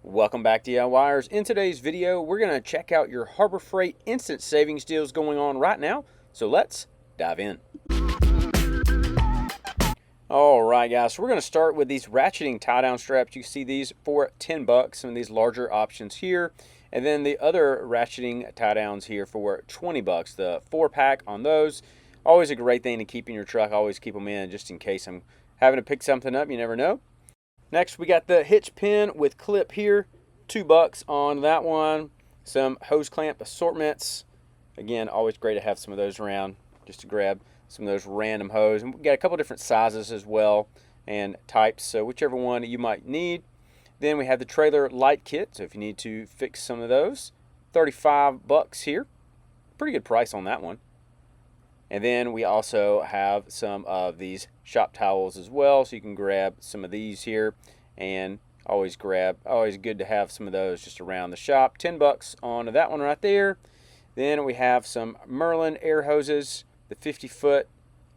Welcome back to DIYers. In today's video, we're going to check out your Harbor Freight instant savings deals going on right now. So let's dive in. Alright guys, so we're going to start with these ratcheting tie-down straps. You see these for $10, some of these larger options here. And then the other ratcheting tie-downs here for $20. The 4-pack on those. Always a great thing to keep in your truck. Always keep them in just in case I'm having to pick something up. You never know. Next, we got the hitch pin with clip here, $2 on that one. Some hose clamp assortments. Again, always great to have some of those around just to grab some of those random hose. And we got a couple different sizes as well and types, so whichever one you might need. Then we have the trailer light kit, so if you need to fix some of those, $35 here. Pretty good price on that one. And then we also have some of these shop towels as well, so you can grab some of these here and always good to have some of those just around the shop. $10 on that one right there. Then we have some Merlin air hoses, the 50-foot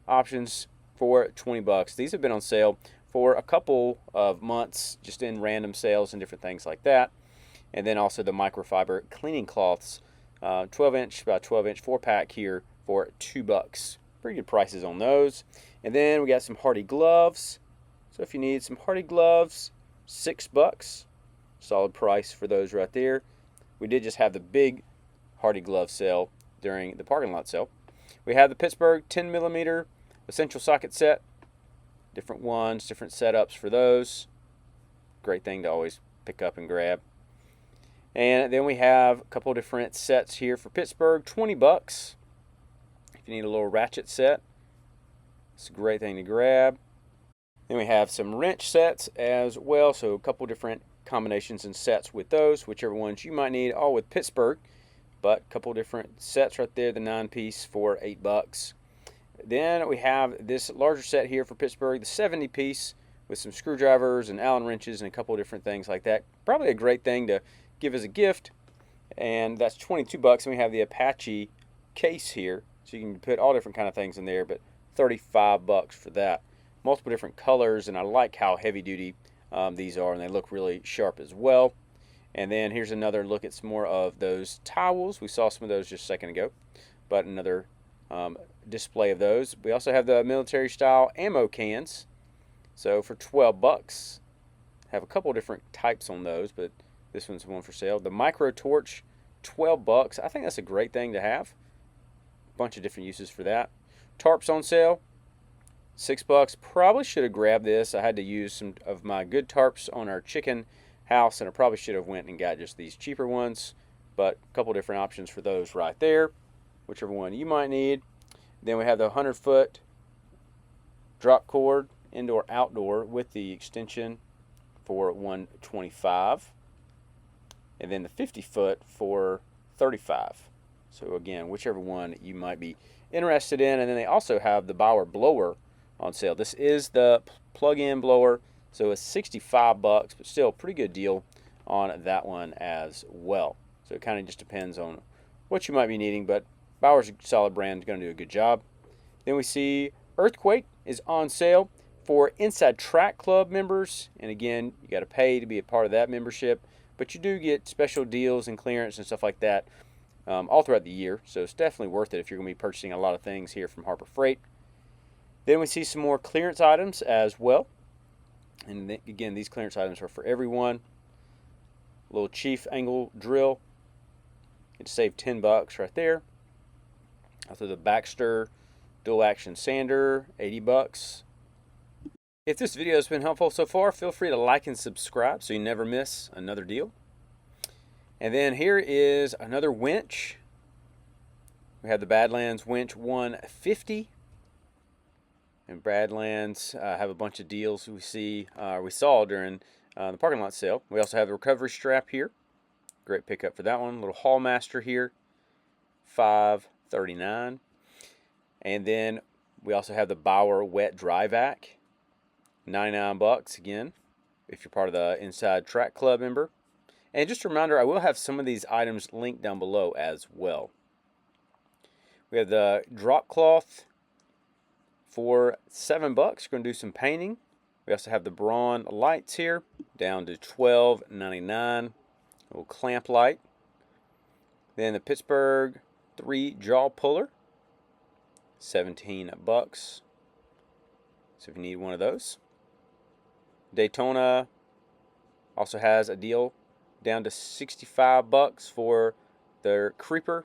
options for $20. These have been on sale for a couple of months, just in random sales and different things like that. And then also the microfiber cleaning cloths, 12-inch by 12-inch 4-pack here for $2. Pretty good prices on those. And then we got some Hardy gloves. So if you need some Hardy gloves, $6. Solid price for those right there. We did just have the big Hardy glove sale during the parking lot sale. We have the Pittsburgh 10mm essential socket set. Different ones, different setups for those. Great thing to always pick up and grab. And then we have a couple different sets here for Pittsburgh, $20. If you need a little ratchet set, it's a great thing to grab. Then we have some wrench sets as well, so a couple different combinations and sets with those, whichever ones you might need, all with Pittsburgh, but a couple different sets right there, the 9-piece for $8. Then we have this larger set here for Pittsburgh, the 70-piece with some screwdrivers and Allen wrenches and a couple different things like that. Probably a great thing to give as a gift, and that's $22. And we have the Apache case here. So you can put all different kind of things in there, but $35 for that. Multiple different colors, and I like how heavy duty these are, and they look really sharp as well. And then here's another look at some more of those towels. We saw some of those just a second ago, but another display of those. We also have the military style ammo cans. So for $12, have a couple different types on those, but this one's the one for sale. The micro torch, $12. I think that's a great thing to have. Bunch of different uses for that. Tarps on sale, $6. Probably should have grabbed this. I had to use some of my good tarps on our chicken house, and I probably should have went and got just these cheaper ones, but a couple different options for those right there, whichever one you might need. Then we have the 100-foot drop cord indoor outdoor with the extension for $125, and then the 50-foot for $35. So again, whichever one you might be interested in. And then they also have the Bauer blower on sale. This is the plug-in blower, so it's $65, but still a pretty good deal on that one as well. So it kind of just depends on what you might be needing, but Bauer's a solid brand, going to do a good job. Then we see Earthquake is on sale for Inside Track Club members. And again, you got to pay to be a part of that membership, but you do get special deals and clearance and stuff like that all throughout the year, so it's definitely worth it if you're going to be purchasing a lot of things here from Harbor Freight. Then we see some more clearance items as well, and again, these clearance items are for everyone. A little Chief angle drill, it saved $10 right there. Also the Baxter dual action sander, $80. If this video has been helpful so far, feel free to like and subscribe so you never miss another deal. And then here is another winch. We have the Badlands Winch 150. And Badlands have a bunch of deals we saw during the parking lot sale. We also have the recovery strap here. Great pickup for that one. Little Hall Master here, $5.39. And then we also have the Bauer wet dry vac, $99 again, if you're part of the Inside Track Club member. And just a reminder, I will have some of these items linked down below as well. We have the drop cloth for $7. We're going to do some painting. We also have the Braun lights here, down to $12.99. Little clamp light. Then the Pittsburgh 3 jaw puller, 17 bucks. So if you need one of those. Daytona also has a deal down to 65 bucks for their creeper.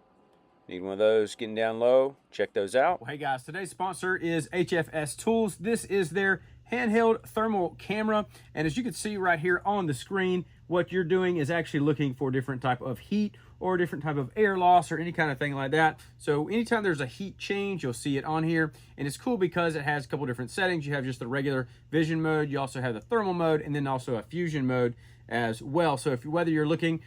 Need one of those getting down low. Check those out. Well, hey guys, today's sponsor is HFS Tools. This is their handheld thermal camera. And as you can see right here on the screen, what you're doing is actually looking for different type of heat or different type of air loss or any kind of thing like that. So anytime there's a heat change, you'll see it on here. And it's cool because it has a couple different settings. You have just the regular vision mode. You also have the thermal mode and then also a fusion mode as well. So whether you're looking,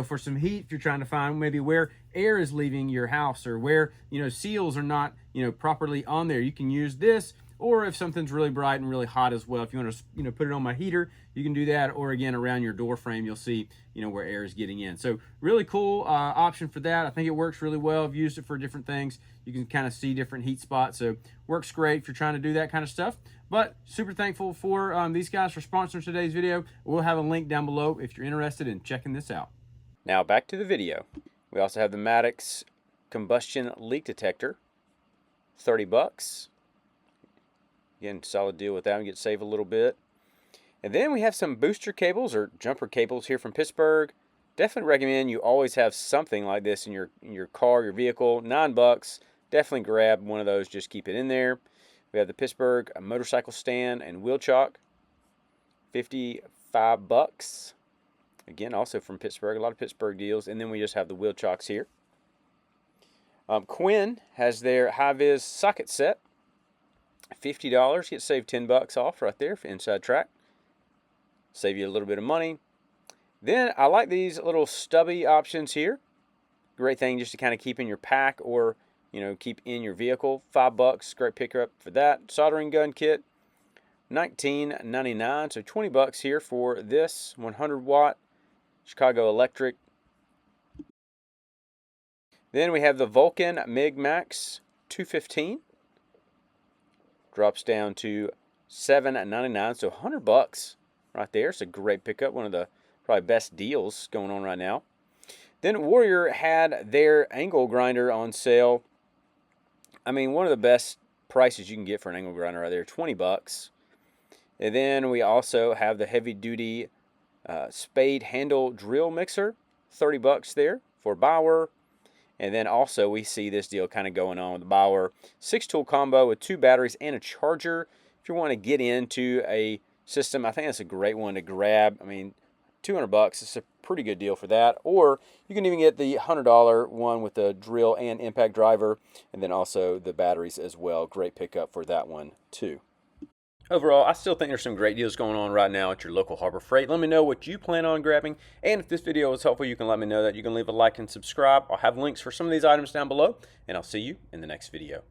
for some heat, if you're trying to find maybe where air is leaving your house or where, seals are not, properly on there, you can use this. Or if something's really bright and really hot as well, if you want to, put it on my heater, you can do that. Or again, around your door frame, you'll see, where air is getting in. So really cool option for that. I think it works really well. I've used it for different things. You can kind of see different heat spots. So works great if you're trying to do that kind of stuff. But super thankful for these guys for sponsoring today's video. We'll have a link down below if you're interested in checking this out. Now back to the video. We also have the Maddox combustion leak detector, 30 bucks. Again, solid deal with that. We get to save a little bit. And then we have some booster cables or jumper cables here from Pittsburgh. Definitely recommend you always have something like this in your car, your vehicle. 9 bucks. Definitely grab one of those. Just keep it in there. We have the Pittsburgh motorcycle stand and wheel chock, 55 bucks. Again, also from Pittsburgh. A lot of Pittsburgh deals. And then we just have the wheel chocks here. Quinn has their high-vis socket set. $50. Get saved 10 bucks off right there for inside track. Save you a little bit of money. Then I like these little stubby options here. Great thing just to kind of keep in your pack or keep in your vehicle. 5 bucks. Great pickup for that. Soldering gun kit. $19.99. So 20 bucks here for this 100 watt Chicago Electric. Then we have the Vulcan MIG Max 215. Drops down to $7.99, so 100 bucks right there. It's a great pickup, one of the probably best deals going on right now. Then Warrior had their angle grinder on sale. I mean, one of the best prices you can get for an angle grinder right there, 20 bucks. And then we also have the heavy duty spade handle drill mixer, 30 bucks there for Bauer. And then also we see this deal kind of going on with the Bauer 6-tool combo with 2 batteries and a charger. If you want to get into a system, I think that's a great one to grab. I mean, 200 bucks is a pretty good deal for that. Or you can even get the $100 one with the drill and impact driver, and then also the batteries as well. Great pickup for that one too. Overall, I still think there's some great deals going on right now at your local Harbor Freight. Let me know what you plan on grabbing. And if this video was helpful, you can let me know that. You can leave a like and subscribe. I'll have links for some of these items down below. And I'll see you in the next video.